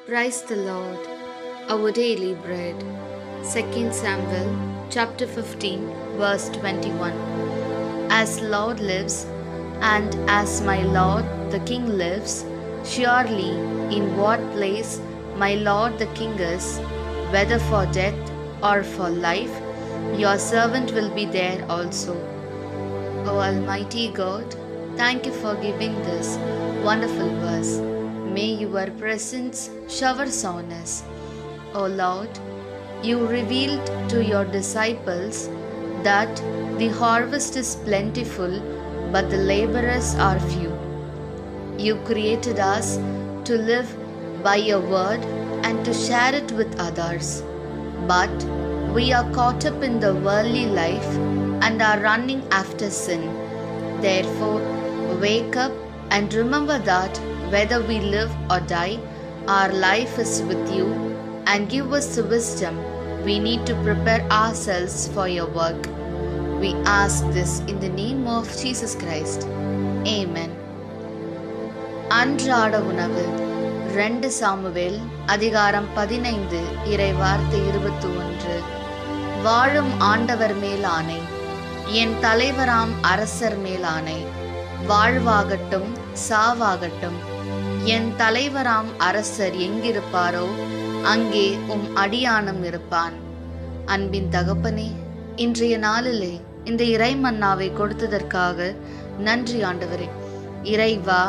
Praise the Lord. Our daily bread. 2 Samuel chapter 15 verse 21. As Lord lives, and as my Lord the King lives, surely in what place my Lord the King is, whether for death or for life, your servant will be there also. O Almighty God, thank you for giving this wonderful verse. May your presence showers on us. O Lord, you revealed to your disciples that the harvest is plentiful, but the laborers are few. You created us to live by your word and to share it with others. But we are caught up in the worldly life and are running after sin. Therefore, wake up and remember that whether we live or die, our life is with you, and give us the wisdom we need to prepare ourselves for your work. We ask this in the name of Jesus Christ. Amen. அன்றாட உணவு 2 Samuel அதிகாரம் 15 இறை வார்த்தை 21. வாழும் ஆண்டவர் மேல் ஆணை, என் தலைவராம் அரசர் மேல் ஆணை, வாழ்வாகட்டும் சாவாகட்டும், என் தலைவராம் அரசர் எங்கிருப்பாரோ அங்கே அடியானும் இருப்பான். அன்பின் தகப்பனே, இன்றைய நாளிலே இந்த இறை மன்னாவை கொடுத்ததற்காக நன்றி ஆண்டவரே. இறைவா,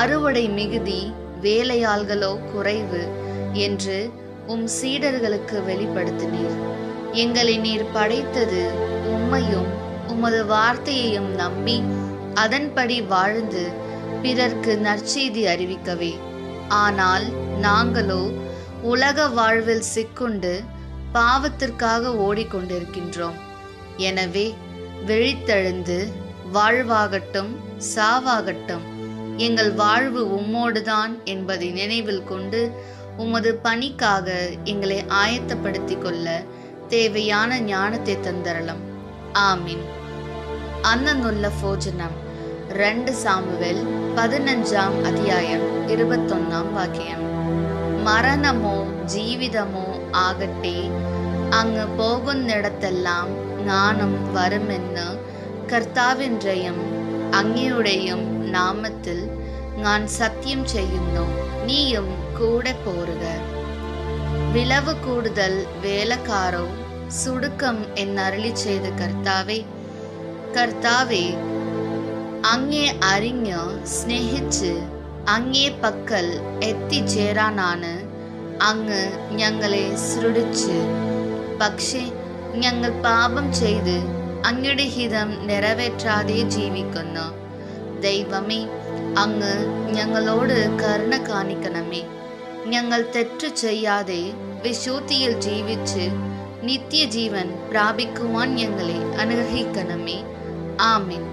அறுவடை மிகுதி வேலையாள்களோ குறைவு என்று சீடர்களுக்கு வெளிப்படுத்தினீர். எங்களை நீர் படைத்தது உம்மையும் உமது வார்த்தையையும் நம்பி அதன்படி வாழ்ந்து பிறர்க்கு நற்செய்தி அறிவிக்கவே. ஆனால் நாங்களோ உலக வாழ்வில் சிக்குண்டு பாவத்திற்காக ஓடிக்கொண்டிருக்கின்றோம். எனவே விழித்தெழுந்து வாழ்வாகட்டும் சாவாகட்டும், எங்கள் வாழ்வு உம்மோடுதான் என்பதை நினைவில் கொண்டு உமது பணிக்காக எங்களை ஆயத்தப்படுத்திக் கொள்ள தேவையான ஞானத்தை தந்தரலாம். ஆமீன். அன்னனுள்ள போஜனம் 2 சாமுவேல் 15 அத்தியாயம் 21 வாக்கியம். மரணமோ ஜீவிதமோ ஆகட்டே, அங்கு പോകുന്നിടത്തെല്ലാം ஞானம் வருമെന്ന് കർത്താവിൻ്റെയും അങ്ങയുടെയും നാമത്തിൽ ഞാൻ സത്യം ചെയ്യുന്നു, നീയും കൂടെ പോരുക. വിളവ് കൂടുതൽ വേലക്കാരോ സുടുക്കം എന്നരുളി ചെയ്ത കർത്താവേ, അങ്ങേ അറിഞ്ഞ് സ്നേഹിച്ച് അങ്ങേ പക്കൽ എത്തിച്ചേരാനാണ് അങ്ങ് ഞങ്ങളെ സൃഷ്ടിച്ച്. പക്ഷേ ഞങ്ങൾ പാപം ചെയ്ത് അങ്ങയുടെ ഹിതം നിറവേറ്റാതെ ജീവിക്കുന്നു. ദൈവമേ, അങ്ങ് ഞങ്ങളോട് കരുണ കാണിക്കണമേ. ഞങ്ങൾ തെറ്റു ചെയ്യാതെ വിശുദ്ധിയിൽ ജീവിച്ച് നിത്യജീവൻ പ്രാപിക്കുവാൻ ഞങ്ങളെ അനുഗ്രഹിക്കണമേ. ആമീൻ.